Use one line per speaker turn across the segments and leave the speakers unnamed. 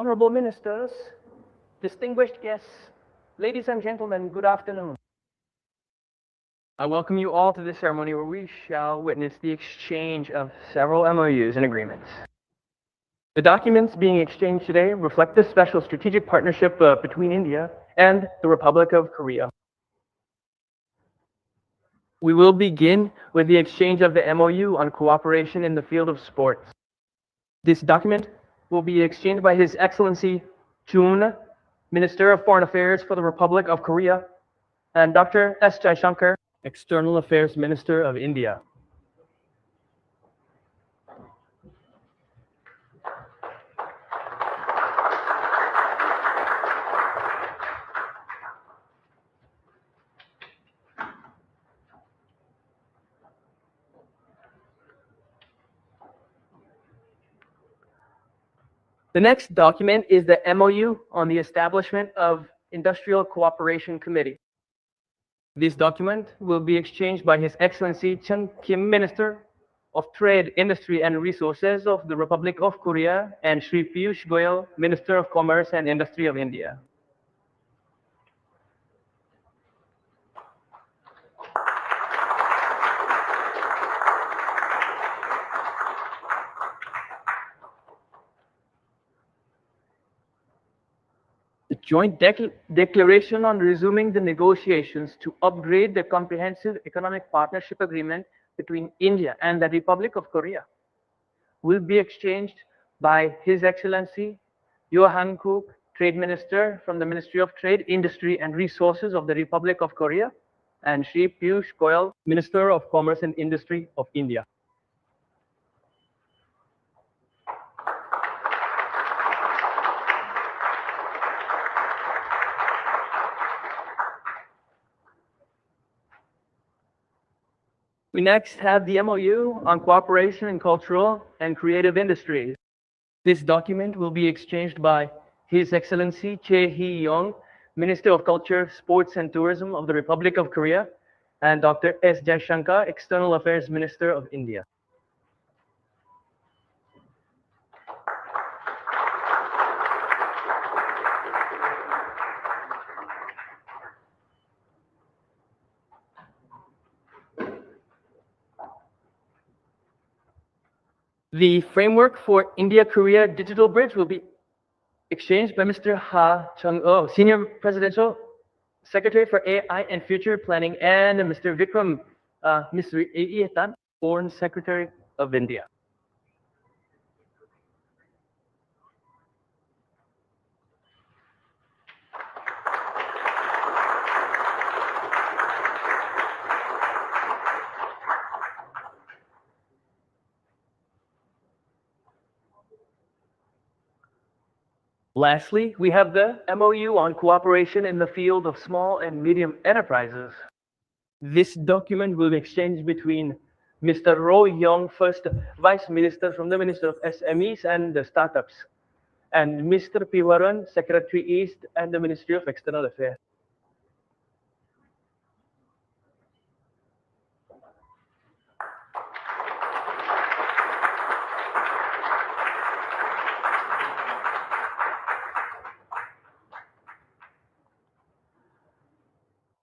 Honorable Ministers, distinguished guests, ladies and gentlemen, good afternoon. I welcome you all to this ceremony where we shall witness the exchange of several MOUs and agreements. The documents being exchanged today reflect the special strategic partnership between India and the Republic of Korea. We will begin with the exchange of the MOU on cooperation in the field of sports. This document will be exchanged by His Excellency Chun, Minister of Foreign Affairs for the Republic of Korea, and Dr. S. Jaishankar, External Affairs Minister of India. The next document is the MOU on the establishment of Industrial Cooperation Committee. This document will be exchanged by His Excellency Chun Kim, Minister of Trade, Industry and Resources of the Republic of Korea, and Shri Piyush Goyal, Minister of Commerce and Industry of India. The joint declaration on resuming the negotiations to upgrade the Comprehensive Economic Partnership Agreement between India and the Republic of Korea will be exchanged by His Excellency Yo Han-kook, Trade Minister from the Ministry of Trade, Industry and Resources of the Republic of Korea, and Shri Piyush Goyal, Minister of Commerce and Industry of India. We next have the MOU on cooperation in cultural and creative industries. This document will be exchanged by His Excellency Choi Hee-young, Minister of Culture, Sports and Tourism of the Republic of Korea, and Dr. S. Jaishankar, External Affairs Minister of India. The framework for India-Korea Digital Bridge will be exchanged by Mr. Ha Chung-oh, Senior Presidential Secretary for AI and Future Planning, and Mr. Vikram Misri, Foreign Secretary of India. Lastly, we have the MOU on cooperation in the field of small and medium enterprises. This document will be exchanged between Mr. Roh Young, First Vice Minister from the Minister of SMEs and the Startups, and Mr. Piwaran, Secretary East and the Ministry of External Affairs.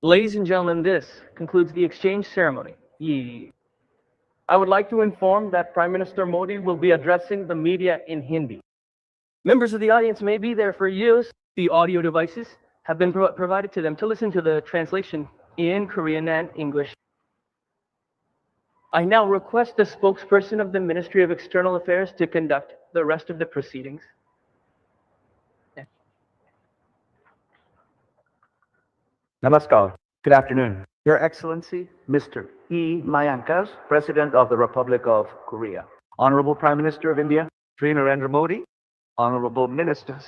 Ladies and gentlemen, this concludes the exchange ceremony. I would like to inform that Prime Minister Modi will be addressing the media in Hindi. Members of the audience may be there for use. The audio devices have been provided to them to listen to the translation in Korean and English. I now request the spokesperson of the Ministry of External Affairs to conduct the rest of the proceedings.
Namaskar. Good afternoon. Your Excellency, Mr. E. Mayankas, President of the Republic of Korea. Honorable Prime Minister of India, Sri Narendra Modi, Honorable Ministers,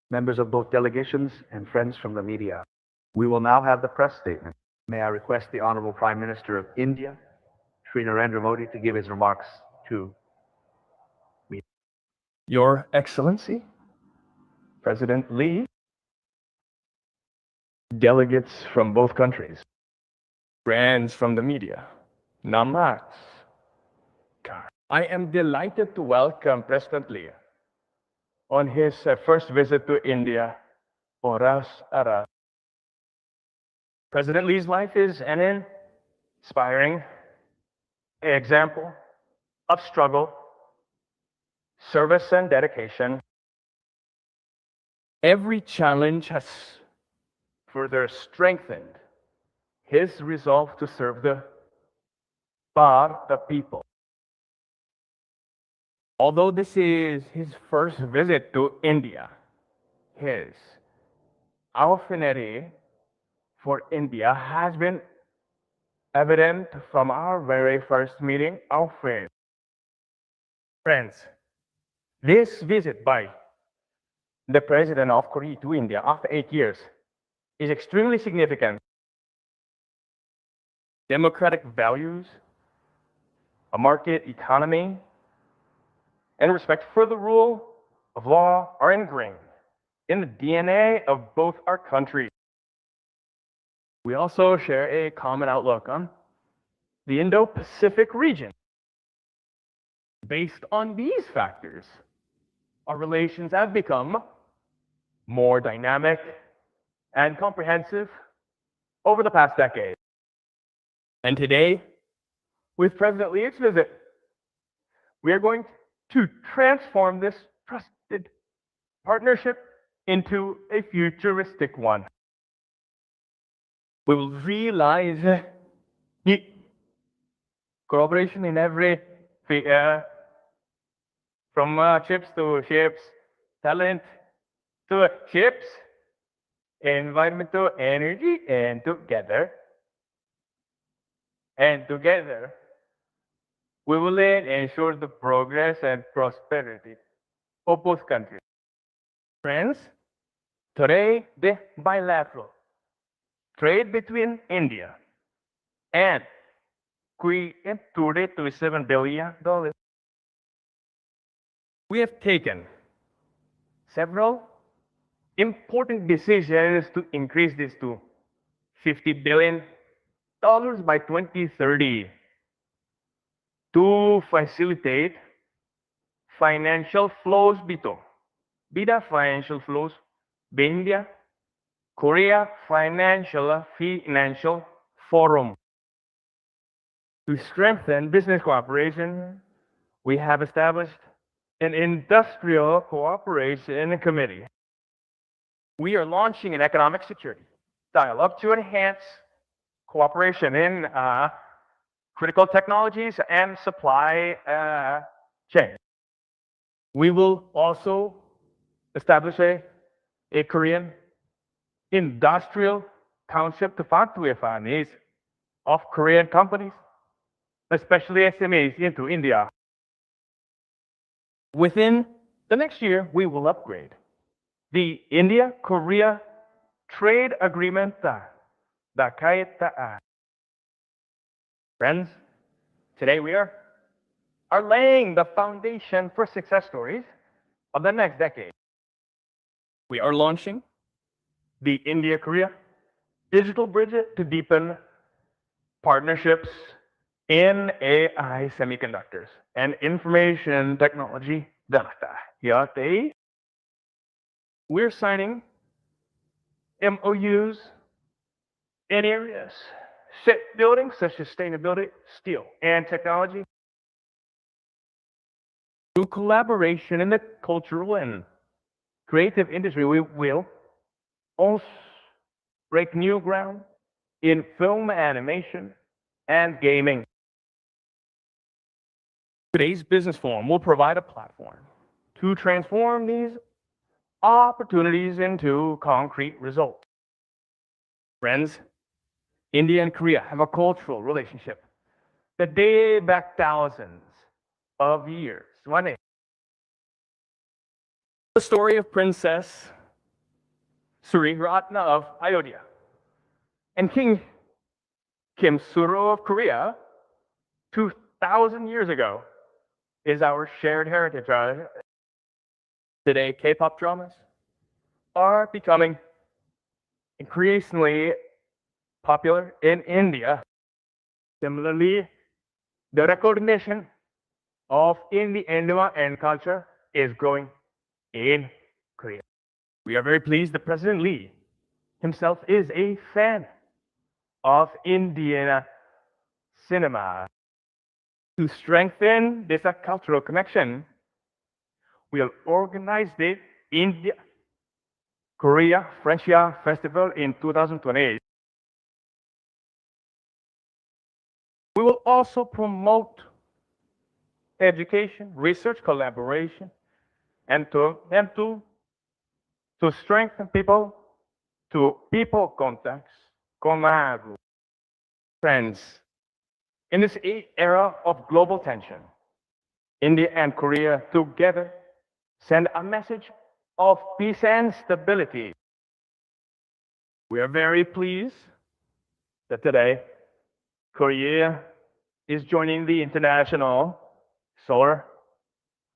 members of both delegations, and friends from the media. We will now have the press statement. May I request the Honorable Prime Minister of India, Sri Narendra Modi, to give his remarks to me.
Your Excellency, President Lee, delegates from both countries, friends from the media, Namaskar. I am delighted to welcome President Lee on his first visit to India, Oras Ara. President Lee's life is an inspiring example of struggle, service, and dedication. Every challenge has further strengthened his resolve to serve the people. Although this is his first visit to India, his affinity for India has been evident from our very first meeting of faith. Friends, this visit by the President of Korea to India after 8 years is extremely significant. Democratic values, a market economy, and respect for the rule of law are ingrained in the DNA of both our countries. We also share a common outlook on the Indo-Pacific region. Based on these factors, our relations have become more dynamic and comprehensive over the past decade. And today, with President Lee's visit, we are going to transform this trusted partnership into a futuristic one. We will realize the cooperation in every sphere, from chips to ships, talent to ships, environment to energy, and together, we will ensure the progress and prosperity of both countries. Friends, today the bilateral trade between India and Korea to $7 billion. We have taken several important decisions to increase this to $50 billion by 2030 to facilitate financial flows bida financial flows India Korea Financial Forum. To strengthen business cooperation, we have established an industrial cooperation committee. We are launching an economic security dialogue to enhance cooperation in critical technologies and supply chain. We will also establish a Korean industrial concept to fund needs of Korean companies, especially SMEs, into India. Within the next year, we will upgrade the India-Korea trade agreement. Friends, today we are laying the foundation for success stories of the next decade. We are launching the India-Korea Digital Bridge to deepen partnerships in AI semiconductors and information technology data. We're signing MOUs in areas shipbuilding, such as sustainability, steel, and technology. Through collaboration in the cultural and creative industry, we will also break new ground in film animation and gaming. Today's business forum will provide a platform to transform these opportunities into concrete results. Friends, India and Korea have a cultural relationship that dates back thousands of years. The story of Princess Sri Ratna of Ayodhya and King Kim Suro of Korea 2,000 years ago is our shared heritage. Today, K-pop dramas are becoming increasingly popular in India. Similarly, the recognition of Indian and culture is growing in Korea. We are very pleased that President Lee himself is a fan of Indian cinema. To strengthen this cultural connection, we have organized the India Korea Friendship Festival in 2028. We will also promote education, research, collaboration, and to strengthen people to people contacts, collaborate. Friends, in this era of global tension, India and Korea together send a message of peace and stability. We are very pleased that today Korea is joining the International Solar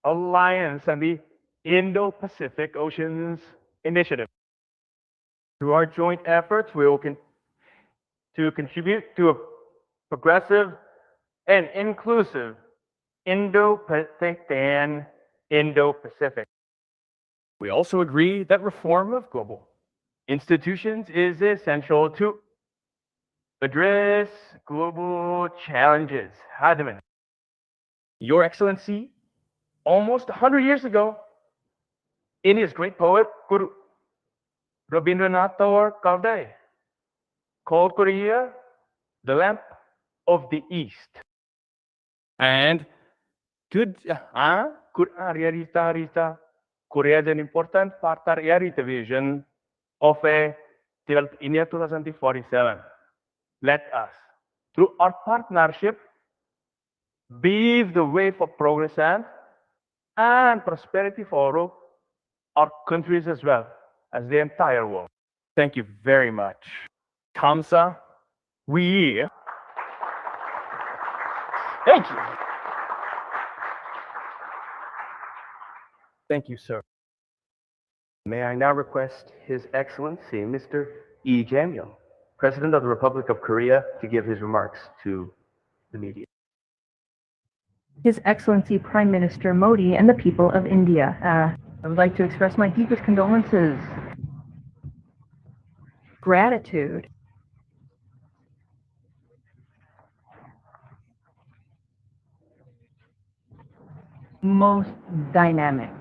Alliance and the Indo-Pacific Oceans Initiative. Through our joint efforts, we will to contribute to a progressive and inclusive Indo-Pacific and Indo-Pacific. We also agree that reform of global institutions is essential to address global challenges. Hadaman, Your Excellency, almost 100 years ago, India's great poet Guru Rabindranath Tagore called Korea the lamp of the East. And could Rita Korea is an important part of the vision of a developed India 2047. Let us, through our partnership, be the way for progress and prosperity for all our countries as well as the entire world. Thank you very much. Kamsa, we. Thank you. Thank you, sir.
May I now request His Excellency, Mr. Myung, President of the Republic of Korea, to give his remarks to the media.
His Excellency Prime Minister Modi and the people of India. I would like to express my deepest condolences, gratitude, most dynamic,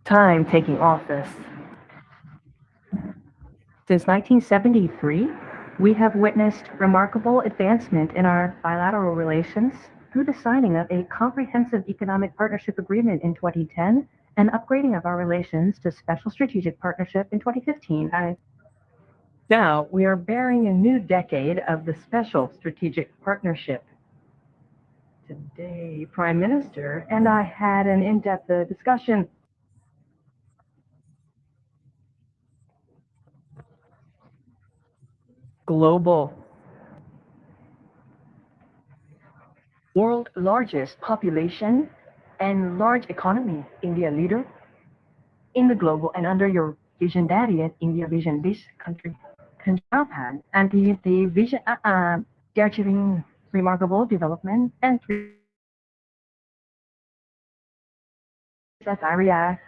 time taking office. Since 1973, we have witnessed remarkable advancement in our bilateral relations through the signing of a comprehensive economic partnership agreement in 2010 and upgrading of our relations to special strategic partnership in 2015. Now, we are bearing a new decade of the special strategic partnership. Today, Prime Minister and I had an in-depth discussion. Global. World largest population and large economy, India leader in the global and under your vision daddy at India vision this country Japan and the vision they are achieving remarkable development and that area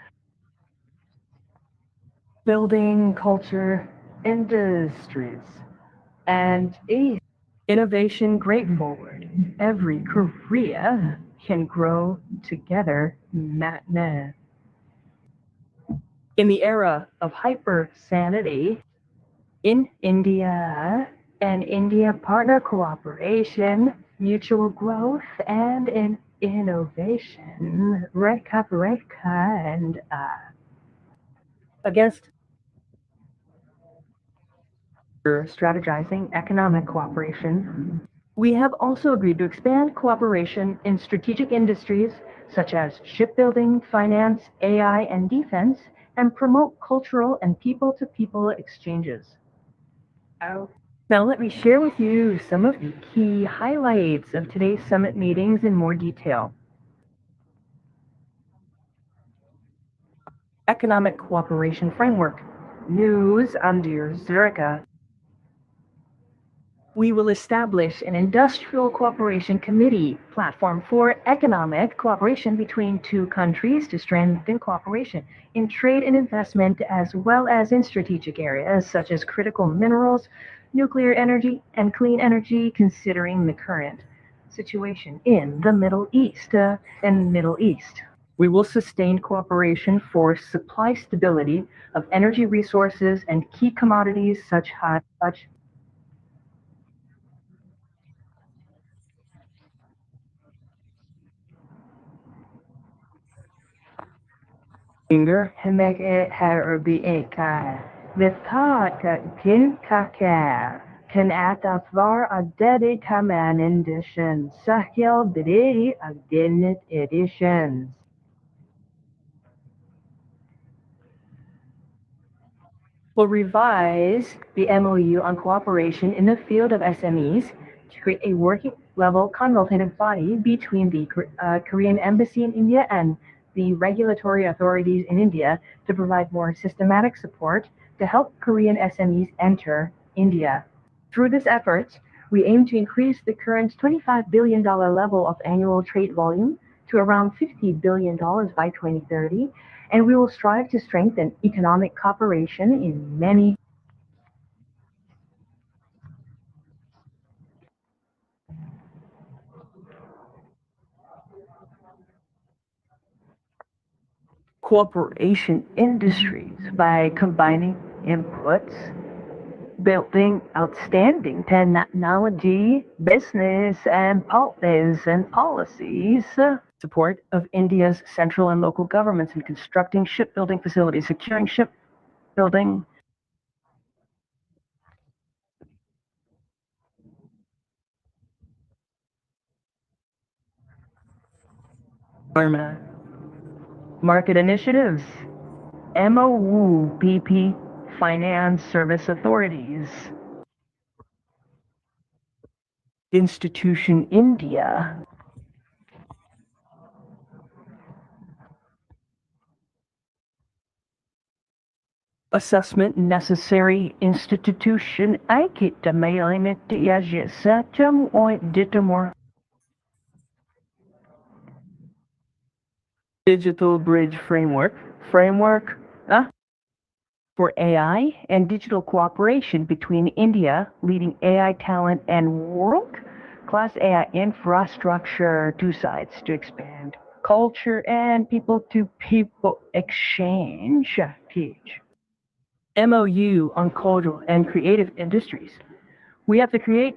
building culture industries and innovation great forward. Every Korea can grow together. Matna. In the era of hyper sanity, in India and India partner cooperation, mutual growth, and in innovation, and against strategizing economic cooperation. We have also agreed to expand cooperation in strategic industries such as shipbuilding, finance, AI, and defense, and promote cultural and people-to-people exchanges. Now let me share with you some of the key highlights of today's summit meetings in more detail. Economic Cooperation Framework. News under Zurich. We will establish an industrial cooperation committee platform for economic cooperation between two countries to strengthen cooperation in trade and investment, as well as in strategic areas such as critical minerals, nuclear energy, and clean energy, considering the current situation in the Middle East. We will sustain cooperation for supply stability of energy resources and key commodities such Inger Hemek Herbieka Vithaka Kinkaka Kan Atafar Adedi Kaman Edition Sahil Bidi Agdinit Editions. Will revise the MOU on cooperation in the field of SMEs to create a working level consultative body between the Korean Embassy in India and the regulatory authorities in India to provide more systematic support to help Korean SMEs enter India. Through this effort, we aim to increase the current $25 billion level of annual trade volume to around $50 billion by 2030, and we will strive to strengthen economic cooperation in many cooperation industries by combining inputs, building outstanding technology, business, and policies. Support of India's central and local governments in constructing shipbuilding facilities, securing shipbuilding market initiatives, MOU, finance service authorities, institution India, assessment necessary institution digital bridge framework for AI and digital cooperation between India, leading AI talent, and world-class AI infrastructure, two sides to expand culture and people-to-people exchange. MOU on cultural and creative industries. We have to create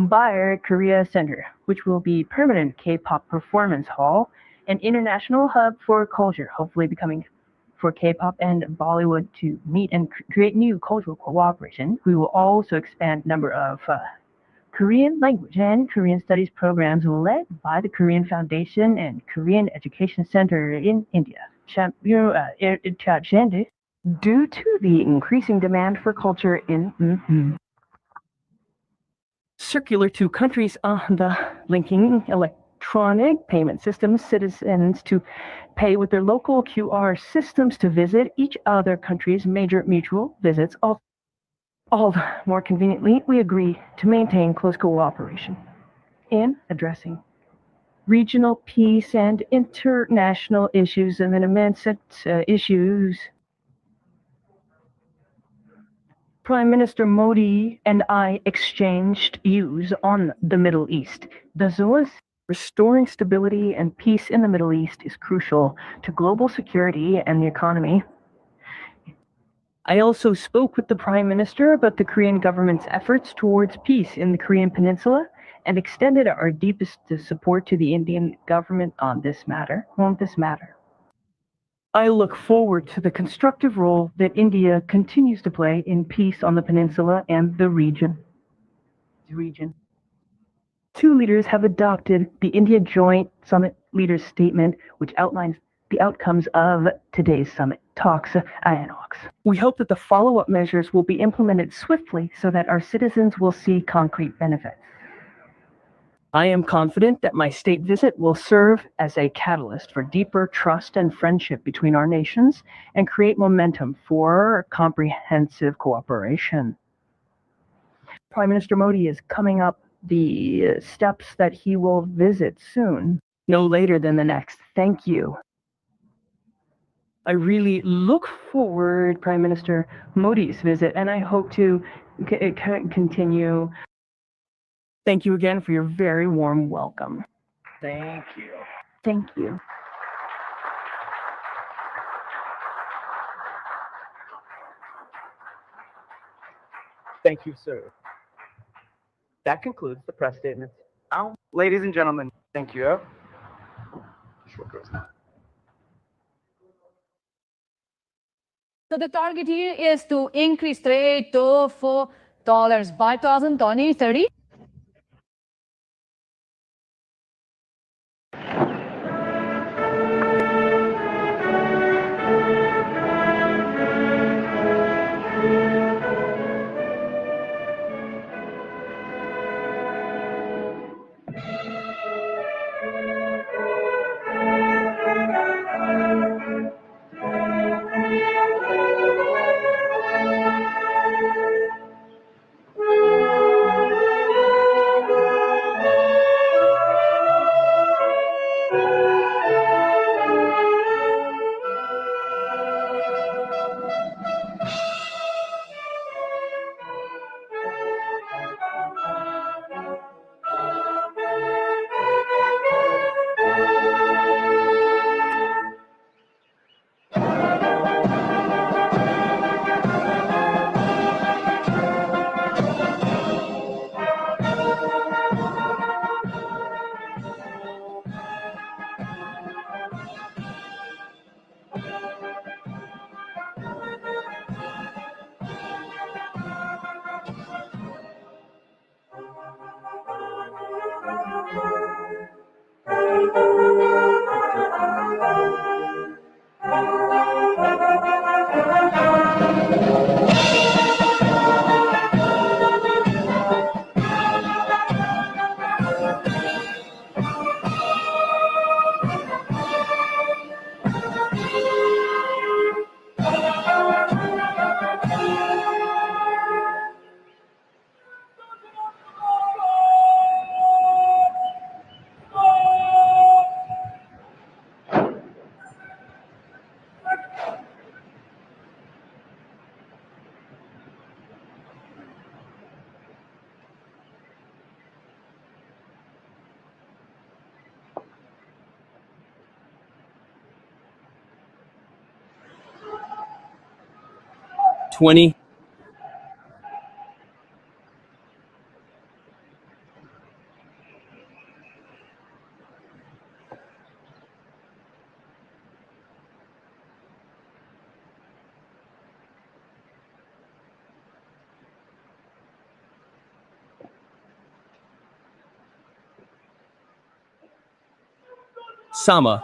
Bayer Korea Center, which will be permanent K-pop performance hall, an international hub for culture, hopefully becoming for K-pop and Bollywood to meet and create new cultural cooperation. We will also expand number of Korean language and Korean studies programs led by the Korean Foundation and Korean Education Center in India. Due to the increasing demand for culture in circular to countries on the linking electronic payment systems, citizens to pay with their local QR systems to visit each other country's major mutual visits. All more conveniently, we agree to maintain close cooperation in addressing regional peace and international issues and immense issues. Prime Minister Modi and I exchanged views on the Middle East. Restoring stability and peace in the Middle East is crucial to global security and the economy. I also spoke with the Prime Minister about the Korean government's efforts towards peace in the Korean Peninsula and extended our deepest support to the Indian government on this matter. I look forward to the constructive role that India continues to play in peace on the peninsula and the region. Two leaders have adopted the India Joint Summit Leaders Statement, which outlines the outcomes of today's summit talks. We hope that the follow-up measures will be implemented swiftly so that our citizens will see concrete benefits. I am confident that my state visit will serve as a catalyst for deeper trust and friendship between our nations and create momentum for comprehensive cooperation. Prime Minister Modi is coming up the steps that he will visit soon, no later than the next. Thank you. I really look forward, Prime Minister Modi's visit, and I hope to continue. Thank you again for your very warm welcome.
Thank you.
Thank you.
Thank you, sir. That concludes the press statement.
Now, ladies and gentlemen, thank you.
So the target here is to increase trade to $4 by 2030.
Sama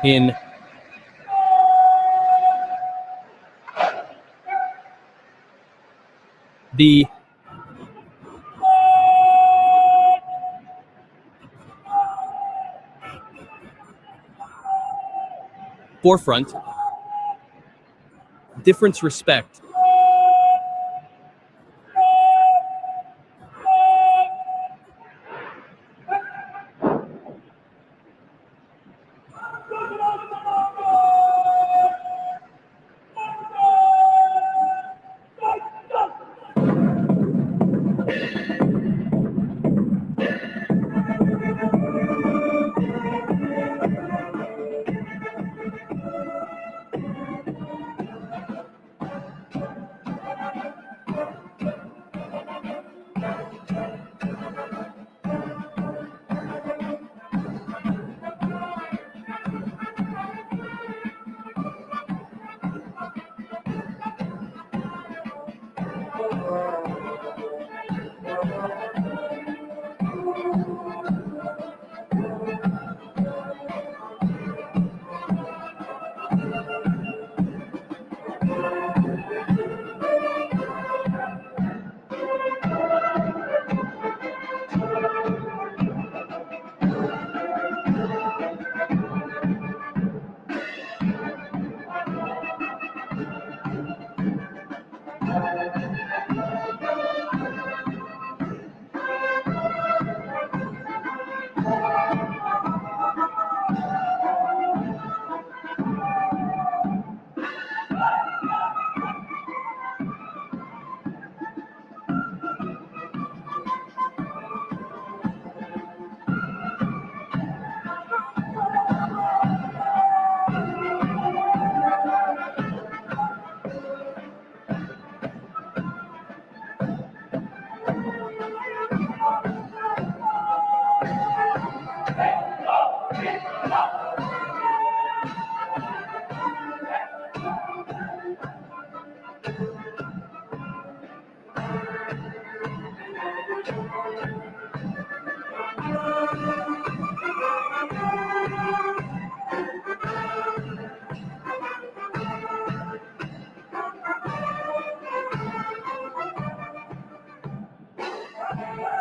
in the forefront, difference respect.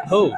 Ho.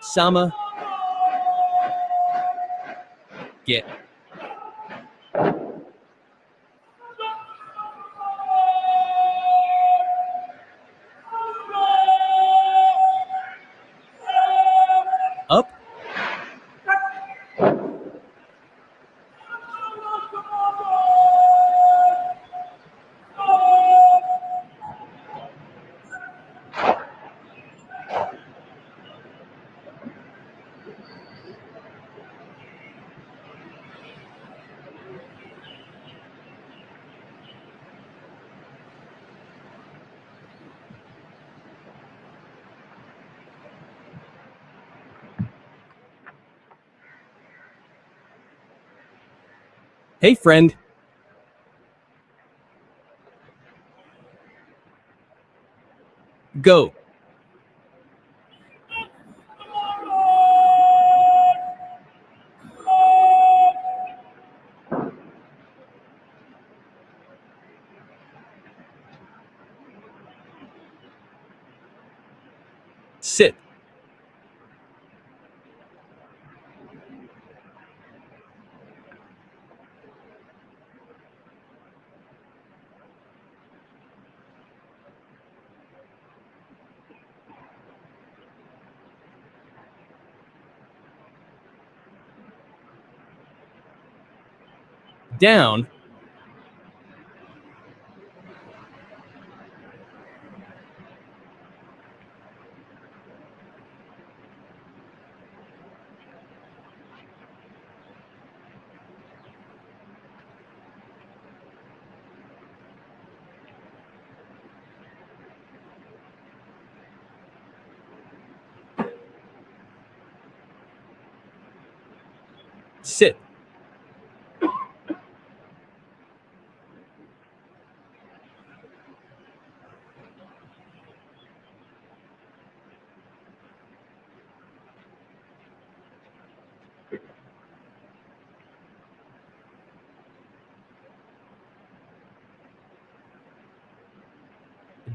Sama. Get. Up. Hey, friend. Go. Sit. Down. Sit.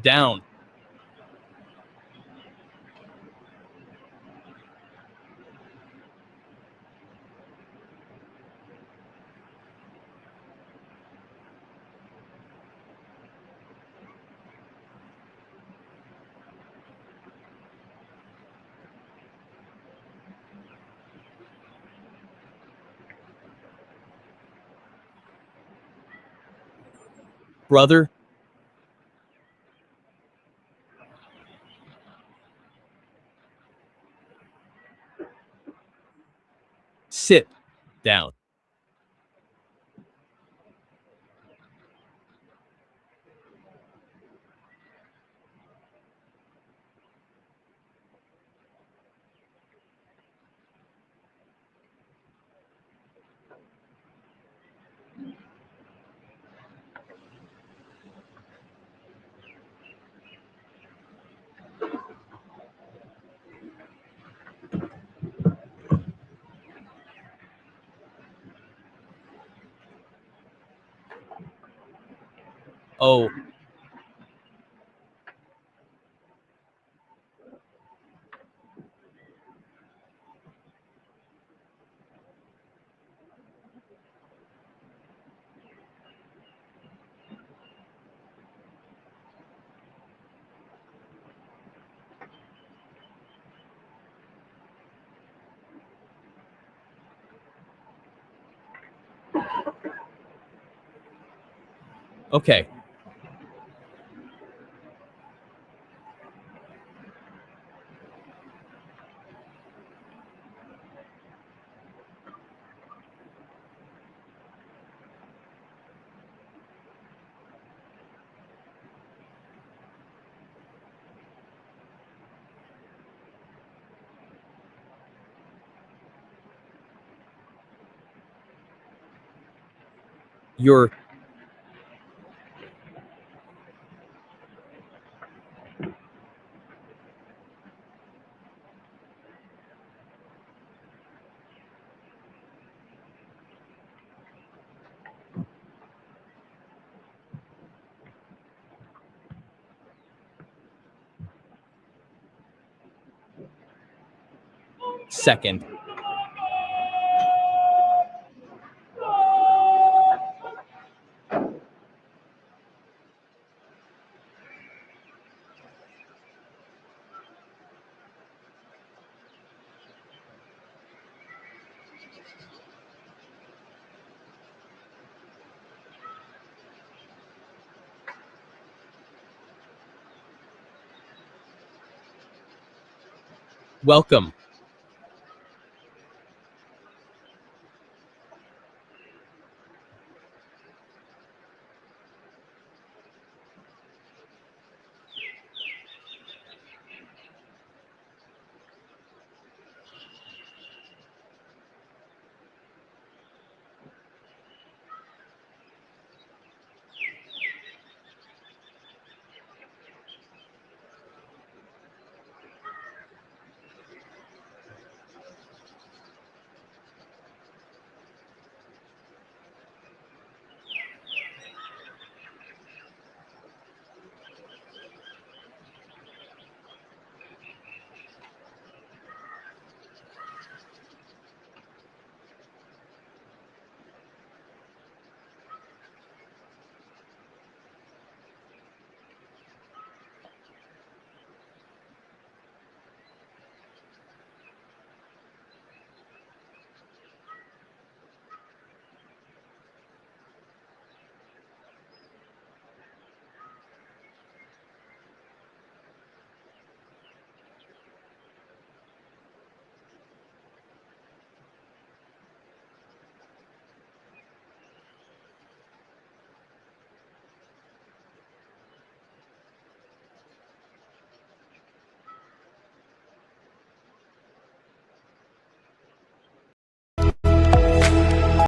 Down. Brother. Sit. Down. Oh, okay. You're second. Welcome.